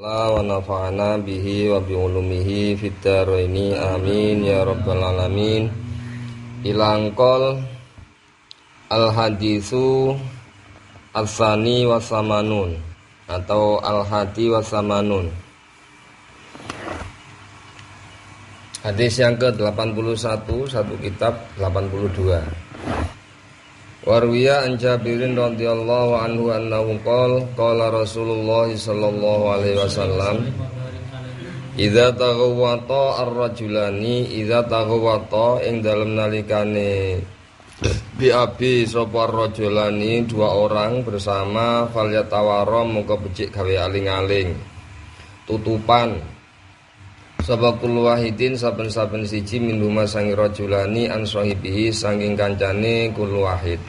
wa nafa'ana bihi wa bi ulumihi fid dharaini amin ya rabbal alamin. Ilangkol al hadisu al-sani wa samanun atau al-hadi wa samanun. Hadis yang ke-81, satu kitab 82. Warwiya an Jabirin radhiyallahu anhu annahu qala Rasulullah sallallahu alaihi wasallam idza taghawwata ar-rajulani idza taghawwata ing dalem nalikane biabi sapa rajulani dua orang bersama falyatawara mongko becik gawe aling-aling tutupan sabakul wahidin saben-saben siji minhuma sangi rajulani an sahibihi sanging kancane kul wahid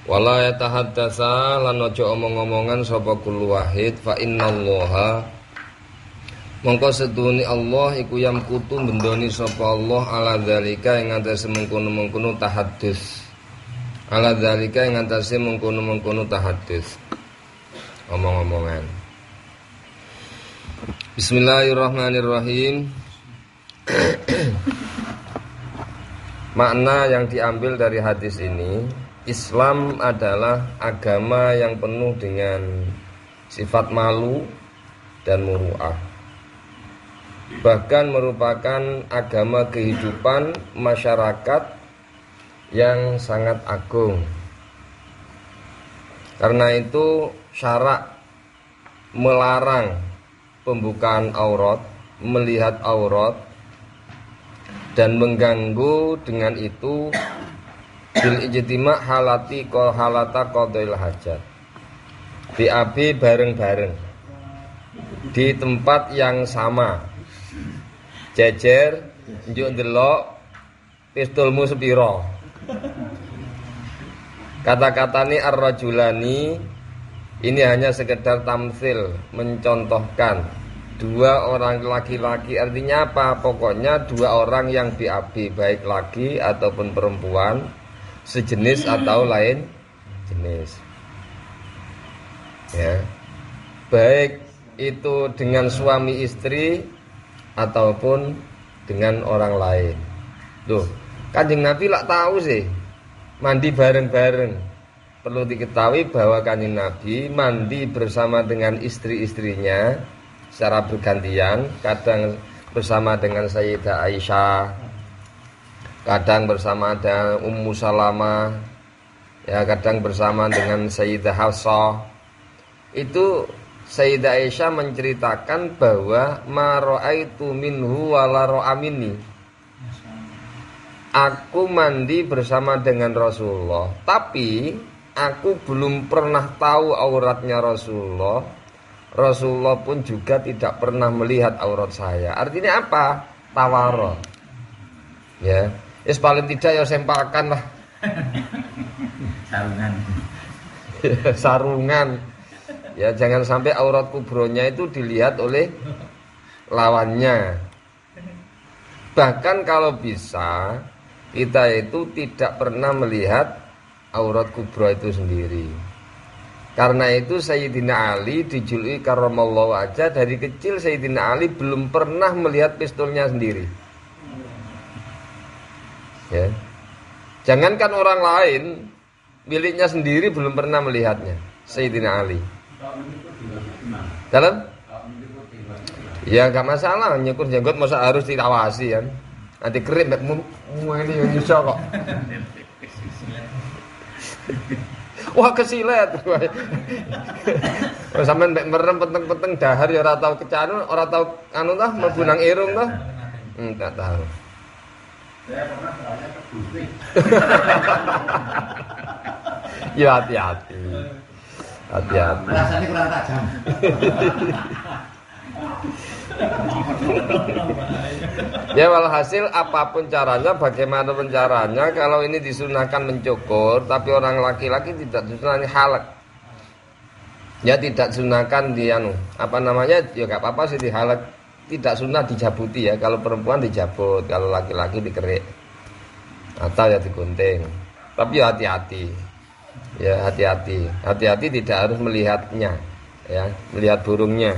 wala yatahaddasa lan aja omong-omongan sapa kul wahid fa innallaha mongko sedune Allah iku yamkutu bendoni sapa Allah ala zalika ing atase mengkono-mengkono tahaddus ala zalika ing atase mengkono-mengkono tahaddus omong-omongan. Bismillahirrahmanirrahim. Makna yang diambil dari hadis ini, Islam adalah agama yang penuh dengan sifat malu dan muru'ah. Bahkan merupakan agama kehidupan masyarakat yang sangat agung. Karena itu syarak melarang pembukaan aurat, melihat aurat dan mengganggu dengan itu bil ijtima' halati halata qadail hajat. BAB bareng-bareng di tempat yang sama. Jejer njuk ndelok pistolmu sepiro. Kata-katane ar-rajulani ini hanya sekedar tamsil, mencontohkan dua orang laki-laki. Artinya apa? Pokoknya dua orang yang BAB, baik laki ataupun perempuan, sejenis atau lain jenis. Ya. Baik itu dengan suami istri ataupun dengan orang lain. Loh, Kanjeng Nabi lak tahu sih mandi bareng-bareng. Perlu diketahui bahwa Kanjeng Nabi mandi bersama dengan istri-istrinya secara bergantian, kadang bersama dengan Sayyidah Aisyah, kadang bersama dengan Ummu Salamah, ya kadang bersama dengan Sayyidah Hafsah. Itu Sayyidah Aisyah menceritakan bahwa ma ra'aitu minhu wa la ra'a minni. Aku mandi bersama dengan Rasulullah, tapi aku belum pernah tahu auratnya Rasulullah. Rasulullah pun juga tidak pernah melihat aurat saya. Artinya apa? Tawara. Ya, paling tidak ya sempakan lah. Sarungan. Sarungan. Ya, jangan sampai aurat kubronya itu dilihat oleh lawannya. Bahkan kalau bisa kita itu tidak pernah melihat aurat kubra itu sendiri. Karena itu Sayyidina Ali dijuluki karramallahu wajhah, dari kecil Sayyidina Ali belum pernah melihat pistolnya sendiri. Ya. Jangankan orang lain, miliknya sendiri belum pernah melihatnya. Sayyidina Ali. Dalam? Ya enggak masalah, nyukur jenggot masa harus ditawasi kan. Nanti kering ini yang nyusah kok. Wah kesilet. Sampeyan mek merem peteng-peteng dahar ya ora tau kecanu, ora tau anu tah mlebu nang irung tah. Enggak tahu. Saya pernah soalnya terbukti. Ya hati-hati. Hati-hati. Rasanya kurang tajam. Ya walhasil apapun caranya, bagaimanapun caranya, kalau ini disunahkan mencukur, tapi orang laki-laki tidak disunahkan halak. Ya tidak sunahkan ya gak apa-apa sih dihalak, tidak sunah dijabuti ya. Kalau perempuan dijabut, kalau laki-laki dikerik atau ya digunting. Tapi ya hati-hati. Ya hati-hati tidak harus melihatnya, ya melihat burungnya.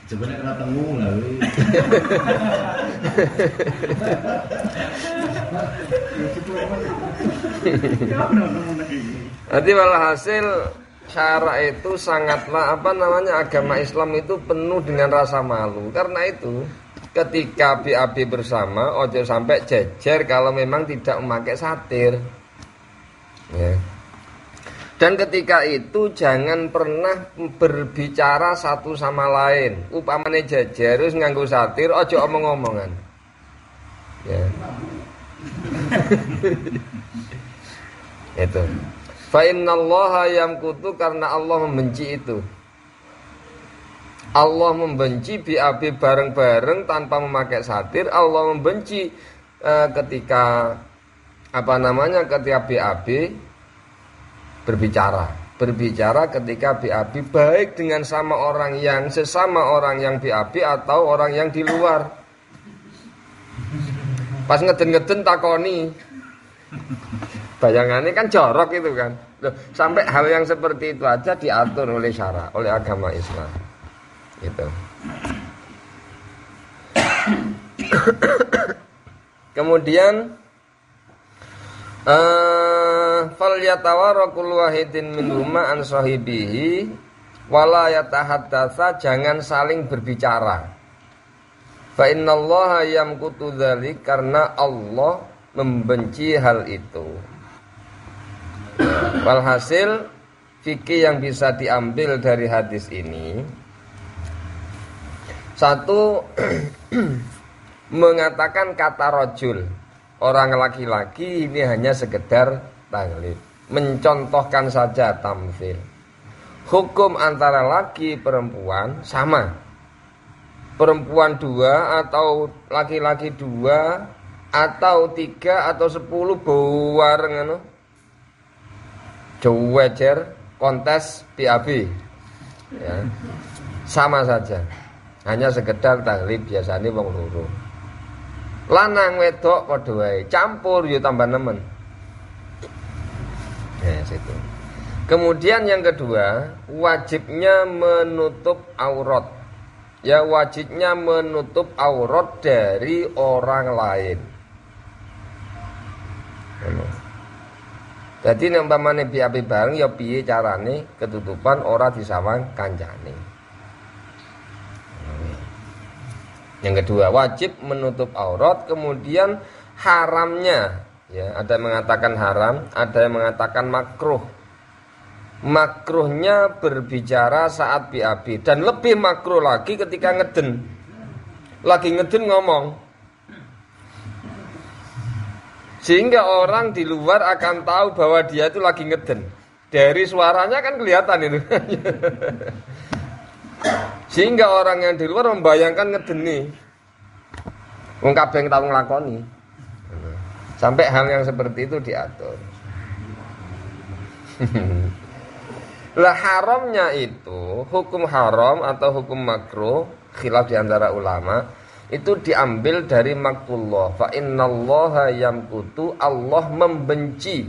Sebenarnya kena temu lah. Nanti walhasil syara itu sangatlah agama Islam itu penuh dengan rasa malu. Karena itu ketika BAB bersama ojo sampai jejer kalau memang tidak memakai satir. Ya. Dan ketika itu jangan pernah berbicara satu sama lain. Upamane jejer wis nganggo satir, ojo omong-omongan. Ya. Itu. Fa innallaha yamkutu, karena Allah membenci itu. Allah membenci BAB bareng-bareng tanpa memakai satir. Allah membenci ketika ketika BAB berbicara ketika BAB baik dengan sesama orang yang BAB atau orang yang di luar. Pas ngeden-ngeden takoni. Bayangannya kan jorok itu kan. Loh, sampai hal yang seperti itu aja diatur oleh syara, oleh agama Islam. Gitu. Kemudian falyatawara kullu wahidin minhuma an sahibihi wala yatahaddatsa, jangan saling berbicara. Fa innallaha yamkutu dzalik, karena Allah membenci hal itu. Walhasil fikih yang bisa diambil dari hadis ini, satu, mengatakan kata rajul, orang laki-laki ini hanya sekedar taglib, mencontohkan saja tamtsil. Hukum antara laki perempuan sama. Perempuan 2 atau laki-laki 2 atau 3 atau 10 bareng jewer kontes BAB. Ya. Sama saja. Hanya sekedar taglib biasanya wong loro. Lanang wedok padha wae, campur yo tambah nemen. Ya, situ. Kemudian yang kedua, wajibnya menutup aurat. Ya, wajibnya menutup aurat dari orang lain. Jadi nek umpamane BAB bareng ya piye carane ketutupan ora disawang kancane. Yang kedua, wajib menutup aurat. Kemudian haramnya, ya, ada yang mengatakan haram, ada yang mengatakan makruh. Makruhnya berbicara saat BAB, dan lebih makruh lagi ketika ngeden. Lagi ngeden ngomong, sehingga orang di luar akan tahu bahwa dia itu lagi ngeden. Dari suaranya kan kelihatan itu. Sehingga orang yang di luar membayangkan ngedeni. Wong kabeh tau nglakoni. Sampai hal yang seperti itu diatur. Lah haramnya itu, hukum haram atau hukum makruh, khilaf di antara ulama, itu diambil dari maktullah. Fa innallaha yamkutu, Allah membenci.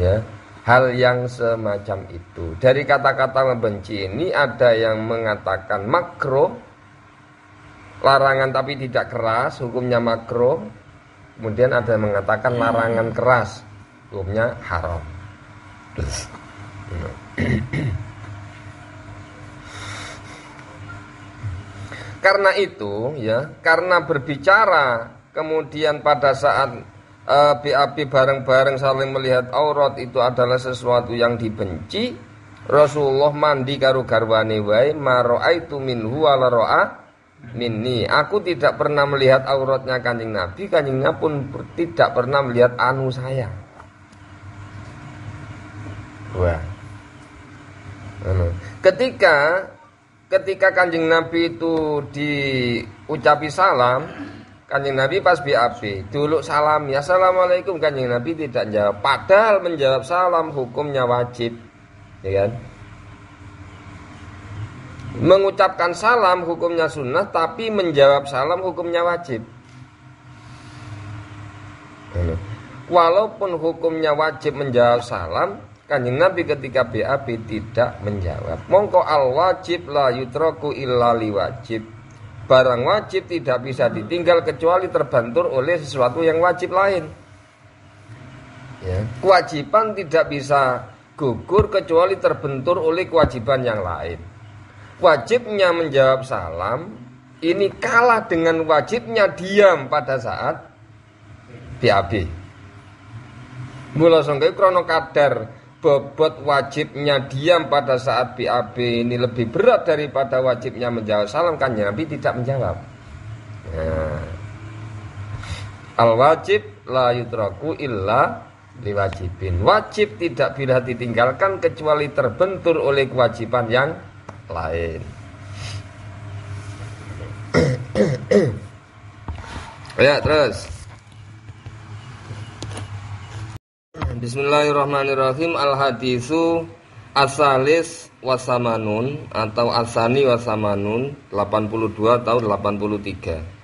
Ya, hal yang semacam itu. Dari kata-kata membenci ini ada yang mengatakan makruh, larangan tapi tidak keras, hukumnya makruh. Kemudian ada yang mengatakan larangan keras, hukumnya haram. Karena itu, ya, karena berbicara kemudian pada saat BAB bareng-bareng saling melihat aurat itu adalah sesuatu yang dibenci, Rasulullah mandi karo garwane wae, mara'aitu minhu wala ra'a minni. Aku tidak pernah melihat auratnya Kanjeng Nabi, Kanjengnya pun tidak pernah melihat anu saya. Wah. Ketika Kanjeng Nabi itu diucapi salam, Kanjeng Nabi pas BAB dulu salam, ya assalamualaikum, Kanjeng Nabi tidak jawab. Padahal menjawab salam hukumnya wajib, ya kan? Mengucapkan salam hukumnya sunnah, tapi menjawab salam hukumnya wajib. Walaupun hukumnya wajib menjawab salam, Kanjeng Nabi ketika BAB tidak menjawab. Mongko al wajib la yutraku illa liwajib. Barang wajib tidak bisa ditinggal kecuali terbantur oleh sesuatu yang wajib lain. Ya, kewajiban tidak bisa gugur kecuali terbentur oleh kewajiban yang lain. Wajibnya menjawab salam ini kalah dengan wajibnya diam pada saat BAB. Mula sangka krono kadar bobot wajibnya diam pada saat BAB ini lebih berat daripada wajibnya menjawab salam, kan Nabi tidak menjawab. Al wajib la yutraku illa liwajibin. Wajib tidak bisa ditinggalkan kecuali terbentur oleh kewajiban yang lain. Ya, terus. Bismillahirrahmanirrahim. Al-hadisu asalis wasamanun atau asani wasamanun 82 atau 83.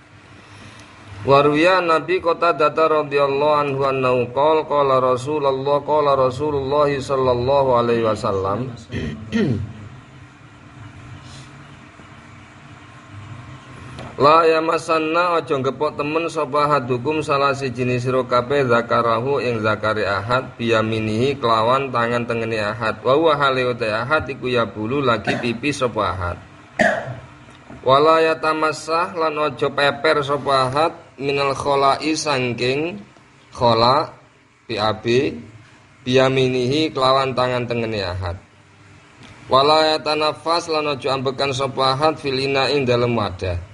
Waruya Nabi Qatadah radhiyallahu anhu annahu qala Rasulullah sallallahu alaihi wasallam La yamassanna aja ngepok temen sapa hadukum salah siji sira kabeh zakarahu ing zakari ahad biyaminihi kelawan tangan tengene ahad wa huwa haliute ahad iku ya bulu lagi pipi sapa ahad wala yatamassah lan aja peper sapa ahad minal khola'i sangking khola BAB biyaminihi kelawan tangan tengene ahad wala yatanafas lan aja ambekan sapa ahad filina ing dalem wadah.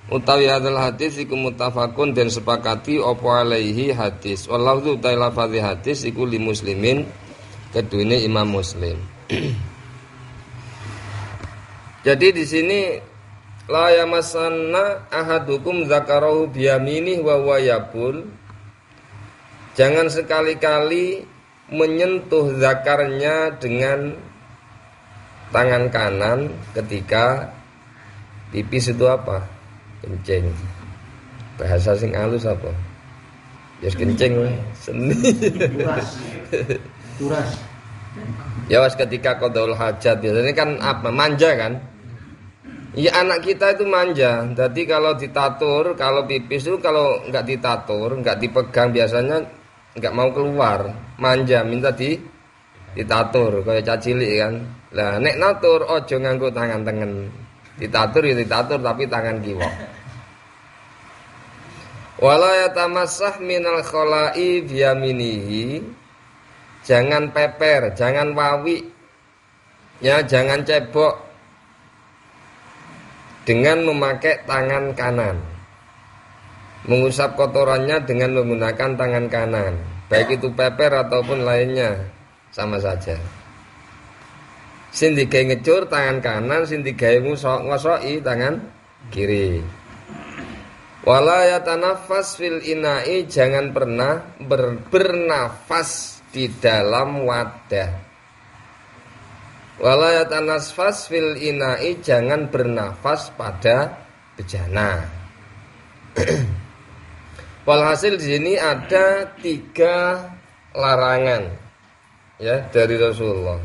Utawi hadal hadis iku muttafaqun dan sepakati apa alaihi hadis. Wallahu ta'ala fadhi hadis iku li muslimin kedune Imam Muslim. Jadi di sini la yamassanna ahadukum zakarahu biyaminih wa huwa yabul. Jangan sekali-kali menyentuh zakarnya dengan tangan kanan ketika pipis itu apa? Kencing. Bahasa sing halus apa? Ya kencing seni. Kuras. Ya was ketika qadaul hajat biasanya kan apa? Manja kan? Ya anak kita itu manja. Jadi kalau ditatur, kalau pipis itu kalau enggak ditatur, enggak dipegang biasanya enggak mau keluar. Manja minta ditatur kayak cacilik kan. Lah nek natur ojo nganggo tangan tengen. Ditatur ya ditatur tapi tangan kiwa. Wala yatamassah minal khola'i biyaminihi. Jangan peper, jangan wawi. Ya, jangan cebok dengan memakai tangan kanan. Mengusap kotorannya dengan menggunakan tangan kanan. Baik itu peper ataupun lainnya sama saja. Sing digawe ngecur tangan kanan, sing digawe ngosoki tangan kiri. Wala yatanaffas fil ina'i, jangan pernah bernafas di dalam wadah. Wala yatanaffas fil ina'i, jangan bernafas pada bejana. Walhasil di sini ada 3 larangan ya dari Rasulullah.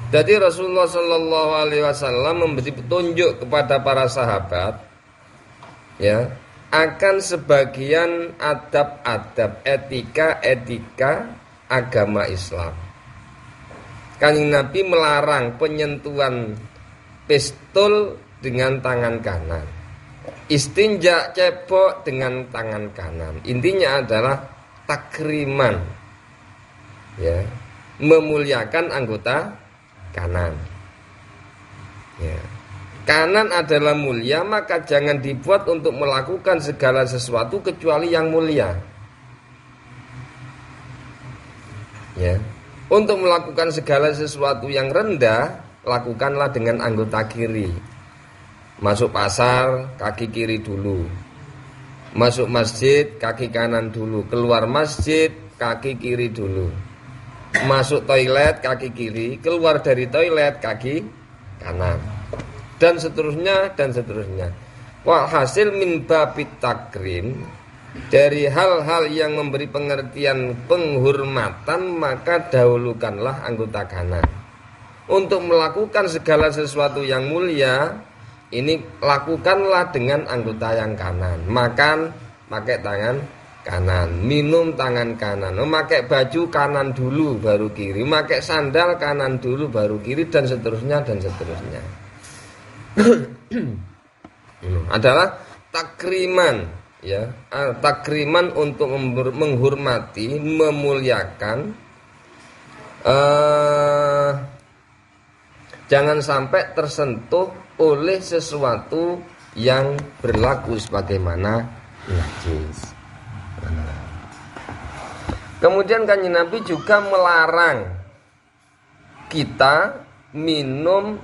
Jadi Rasulullah Shallallahu Alaihi Wasallam memberi petunjuk kepada para sahabat, ya, akan sebagian adab-adab etika agama Islam. Kanjeng Nabi melarang penyentuhan pistol dengan tangan kanan, istinja cebok dengan tangan kanan. Intinya adalah takriman, ya, memuliakan anggota kanan. Ya. Kanan adalah mulia, maka jangan dibuat untuk melakukan segala sesuatu kecuali yang mulia. Ya. Untuk melakukan segala sesuatu yang rendah, lakukanlah dengan anggota kiri. Masuk pasar, kaki kiri dulu. Masuk masjid, kaki kanan dulu. Keluar masjid, kaki kiri dulu. Masuk toilet kaki kiri, keluar dari toilet kaki kanan, dan seterusnya dan seterusnya. Walhasil min babit takrim, dari hal-hal yang memberi pengertian penghormatan, maka dahulukanlah anggota kanan. Untuk melakukan segala sesuatu yang mulia, ini lakukanlah dengan anggota yang kanan. Makan pakai tangan kanan, minum tangan kanan, memakai baju kanan dulu baru kiri, memakai sandal kanan dulu baru kiri, dan seterusnya dan seterusnya. Adalah takriman, ya, takriman untuk menghormati, memuliakan. Jangan sampai tersentuh oleh sesuatu yang berlaku sebagaimana najis. Kemudian Kanjeng Nabi juga melarang kita minum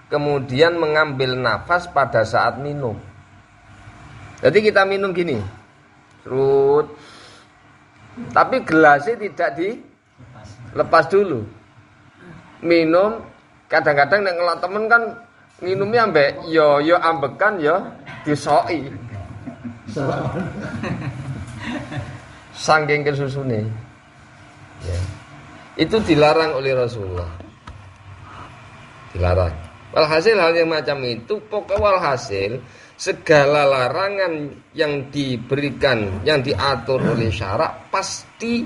kemudian mengambil nafas pada saat minum. Jadi kita minum gini, serut, tapi gelasnya tidak dilepas dulu. Minum, kadang-kadang nek ngelak temen kan minumnya ambek yo ambekan yo disoki. Saking kesusune. Ya. Itu dilarang oleh Rasulullah. Dilarang. Walhasil hal yang macam itu, pokok walhasil segala larangan yang diberikan, yang diatur oleh syarak pasti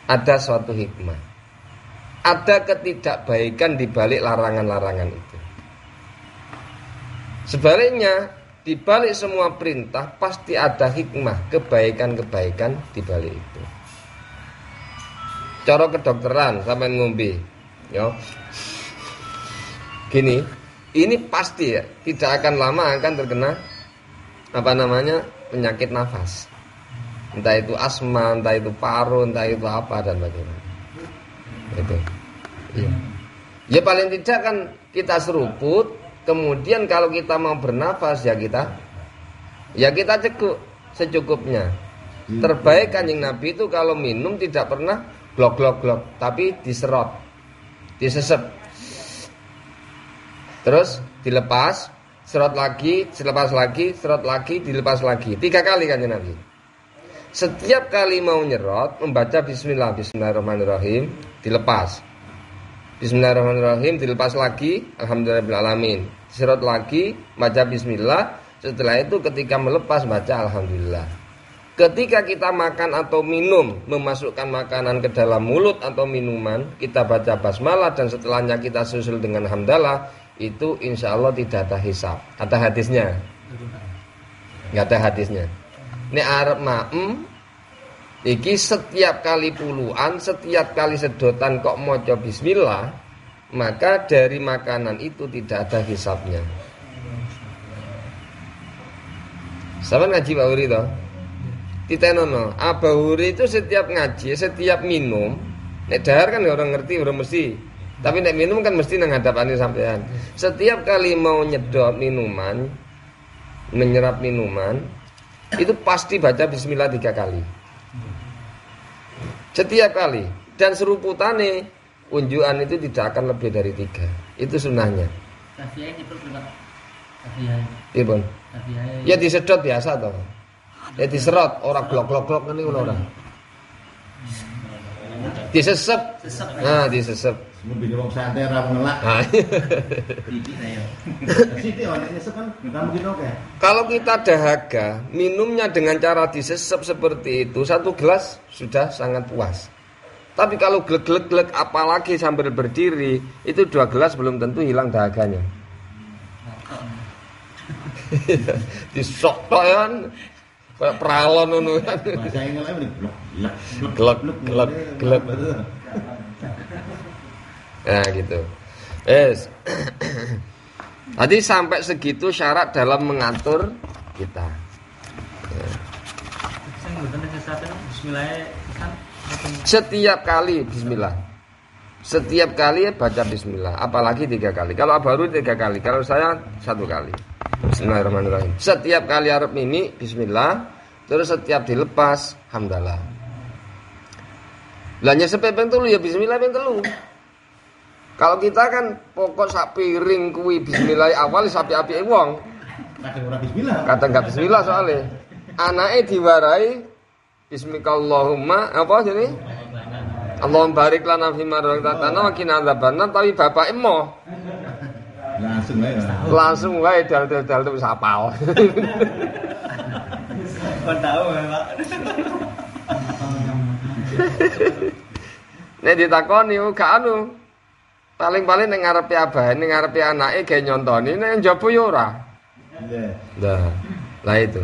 ada suatu hikmah. Ada ketidakbaikan di balik larangan-larangan itu. Sebaliknya, di balik semua perintah pasti ada hikmah, kebaikan-kebaikan di balik itu. Cara kedokteran sampean ngombe, ya. Gini, ini pasti ya, tidak akan lama akan terkena penyakit nafas. Entah itu asma, entah itu paru, entah itu apa dan bagaimana. Itu. Ya. Ya paling tidak kan kita seruput, kemudian kalau kita mau bernafas ya kita cekuk secukupnya. Terbaik Kanjeng Nabi itu kalau minum tidak pernah glok, tapi diserot, disesep. Terus dilepas, serot lagi, dilepas lagi, serot lagi, dilepas lagi. 3 kali Kanjeng Nabi. Setiap kali mau nyerot membaca bismillahirrahmanirrahim, dilepas. Bismillahirrahmanirrahim, dilepas lagi, alhamdulillahirabbil alamin. Serot lagi, baca bismillah. Setelah itu ketika melepas baca alhamdulillah. Ketika kita makan atau minum, memasukkan makanan ke dalam mulut atau minuman, kita baca basmalah dan setelahnya kita susul dengan hamdalah, itu insya Allah tidak ada hisab. Ada hadisnya? Nggak ada hadisnya. Ini arep maem, iki setiap kali puluhan, setiap kali sedotan kok maca bismillah, maka dari makanan itu tidak ada hisabnya. Sahabat ngaji Pak Huri toh? Titenono, Abah Huri itu setiap ngaji, setiap minum, nek dahar kan orang ngerti, orang mesti. Tapi nek minum kan mesti nang hadapane sampean. Setiap kali mau nyedot minuman, menyerap minuman, itu pasti baca bismillah 3 kali. Setiap kali. Dan seruputane unjukan itu tidak akan lebih dari 3. Itu sunnahnya. Ya disedot biasa toh. Ya diserot, orang glok-glok ini ora. Disesep. Nah, disesep. Mobil wong santai ra ngelak. Kalau kita dahaga, minumnya dengan cara disesep seperti itu, 1 gelas sudah sangat puas. Tapi kalau glek-glek apalagi sambil berdiri, itu 2 gelas belum tentu hilang dahaganya. Disok kan kayak peralon ngono kan. Bahasa Inggrisnya glek. Nah gitu. Tadi sampai segitu syarat dalam mengatur kita. Setiap kali bismillah. Setiap kali baca bismillah, apalagi 3 kali. Kalau baru 3 kali, kalau saya 1 kali. Bismillahirrahmanirrahim. Setiap kali arep mimi bismillah, terus setiap dilepas hamdalah. Lah nyesep ping 3 ya bismillah ping 3. Kalau kita kan pokok sak piring kuwi bismillah awal sapi-apike wong. Kadang ora bismillah. Kadang enggak bismillah soalnya. Anake diwarai Bismikallahumma apa jadi? Allahumma barik lana fi ma razaqtana wa qina adzabannar, tapi bapak emoh. Langsung wae dal-dal wis hafal. Kon tahu Pak. Nek ditakoni gak anu. Paling-paling ning ngarepe abahe, ning ngarepe anake gawe nyontoni, nek njaba yo ora. Lah itu.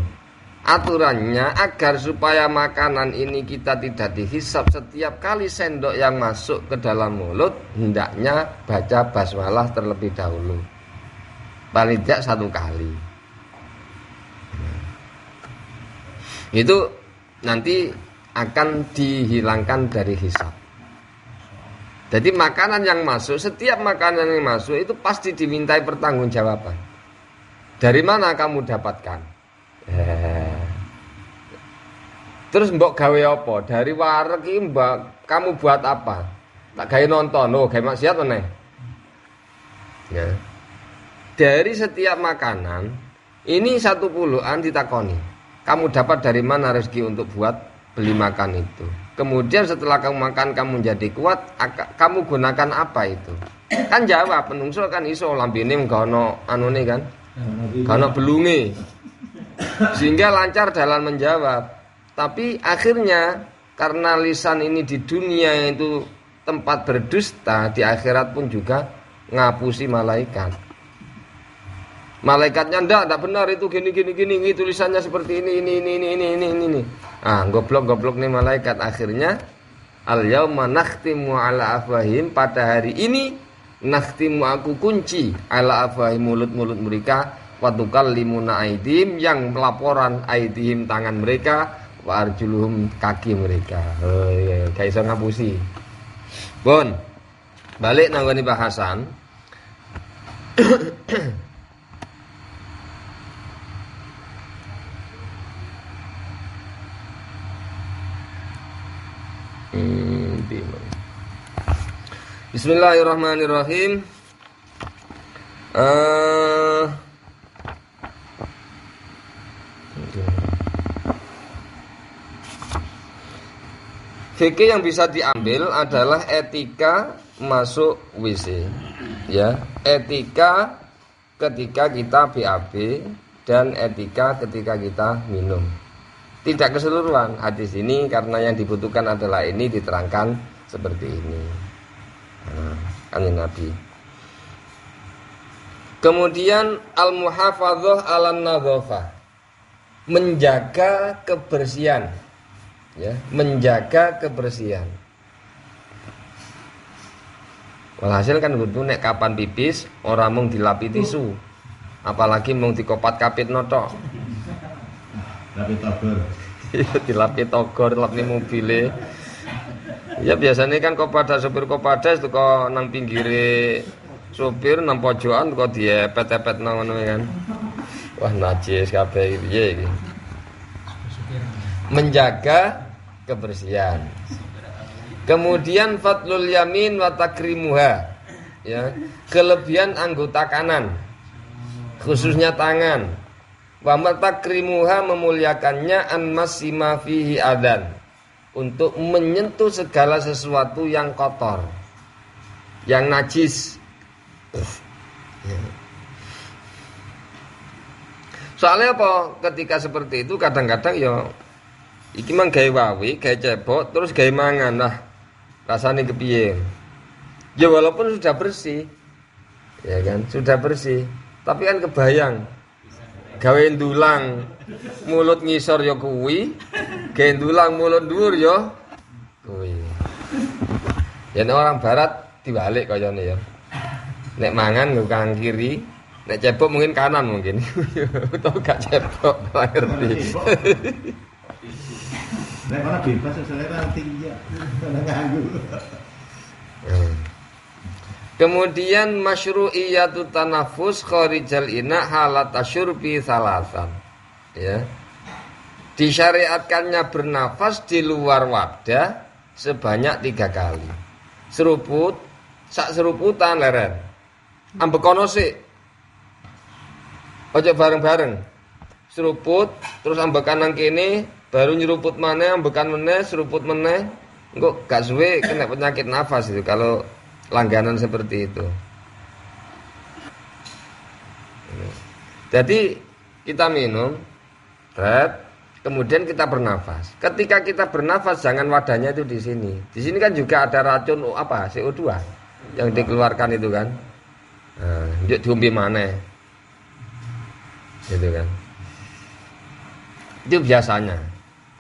Aturannya agar supaya makanan ini kita tidak dihisap setiap kali sendok yang masuk ke dalam mulut, hendaknya baca basmalah terlebih dahulu. Paling tidak 1 kali. Itu nanti akan dihilangkan dari hisap. Jadi makanan yang masuk, setiap makanan yang masuk itu pasti dimintai pertanggungjawaban. Dari mana kamu dapatkan? Terus mbok gawe apa? Dari wareg iki mbak kamu buat apa? Tak gawe nonton, gawe maksiat meneh. Ya. Dari setiap makanan ini 1 puluhan ditakoni. Kamu dapat dari mana rezeki untuk buat beli makan itu? Kemudian setelah kamu makan kamu jadi kuat, kamu gunakan apa itu? Kan jawab, penungso kan iso lambene gak ono anune kan? Gak ono belunge. Sehingga lancar dalam menjawab. Tapi akhirnya karena lisan ini di dunia itu tempat berdusta, di akhirat pun juga ngapusi malaikat. Malaikatnya ndak benar itu gini tulisannya seperti ini. Ah, goblok nih malaikat. Akhirnya al yauma nakhtimu ala afwahim, pada hari ini nakhtimu aku kunci ala afwahim, mulut-mulut mereka, wa tukallimuna aidihim, yang melaporan aidihim tangan mereka, wa arjuluhum kaki mereka. Oh iya, gak iso ngapusi. Bon. Balik nang ngene bahasan. Bismillahirrahmanirrahim. Fikih yang bisa diambil adalah etika masuk WC. Ya, etika ketika kita BAB dan etika ketika kita minum. Tidak keseluruhan hadis ini, karena yang dibutuhkan adalah ini diterangkan seperti ini. Kanjeng Nabi. Kemudian al-muhafadzah 'alan nadhafah, menjaga kebersihan. Ya, menjaga kebersihan. Walhasil kan kudu nek kapan pipis ora mung dilapi tisu, apalagi mung dikopat kapit notok. Tapi togor. Dilapi togor, dilapi mobile. Ya biasanya kan kopada sopir kopada itu kok nang pinggire sopir nang pojokan kok diepet-epet nang ngono kan. Wah najis kabeh piye iki. Menjaga kebersihan. Kemudian fadlul yamin wa takrimuha. Ya, kelebihan anggota kanan. Khususnya tangan. Wa matakrimuha, memuliakannya, an masima fihi adan, untuk menyentuh segala sesuatu yang kotor, yang najis. Soalnya apa? Ketika seperti itu kadang-kadang ya iki mang gawe wawi, gawe cebok, terus gawe mangan. Nah, rasane kepiye? Ya walaupun sudah bersih. Ya kan, sudah bersih. Tapi kan kebayang gawe ndulang mulut ngisor ya kuwi, gawe ndulang mulut dhuwur ya kuwi. Ya nek orang barat dibalik kayane ya. Nek mangan nggo kanan kiri, nek cebok mungkin kanan mungkin. Utawa gak cebok, ora ngerti. Nek ora bebas selera tinggi ya. Ora ganggu. Kemudian masyru'iyatu tanafus kharijal ina halat asyurbi salasan. Ya. Disyariatkannya bernafas di luar wadah sebanyak 3 kali. Seruput, sak seruputan leren. Ambekono sik. Ojo bareng-bareng. Seruput terus ambekan nang kene, baru nyeruput maneh, ambekan meneh, seruput meneh, engko gak suwe kena penyakit nafas itu kalau langganan seperti itu. Jadi kita minum, kemudian kita bernafas. Ketika kita bernafas jangan wadahnya itu di sini. Di sini kan juga ada racun apa? CO2 yang dikeluarkan itu kan. Nah, yuk diombe maneh. Gitu kan. Itu biasanya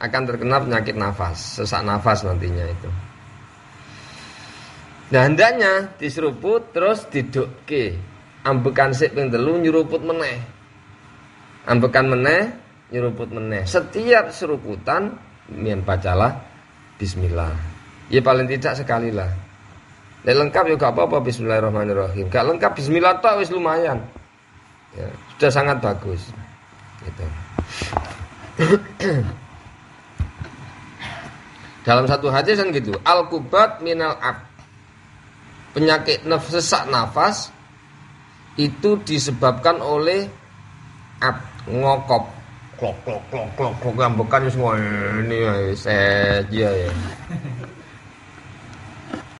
akan terkena penyakit nafas, sesak nafas nantinya itu. Nah, hendaknya diseruput terus didukke. Ambekan sik ping 3 nyeruput meneh. Ambekan meneh, nyeruput meneh. Setiap seruputan mien bacalah bismillah. Ya paling tidak sekali lah. Nek lengkap ya gak apa-apa bismillahirrahmanirrahim. Gak lengkap bismillah tok wis lumayan. Ya, sudah sangat bagus. Gitu. Dalam satu hadis kan gitu, al-kubat minal ab. Penyakit sesak nafas itu disebabkan oleh ab, ngokop, klok ambekan wis ngene ya.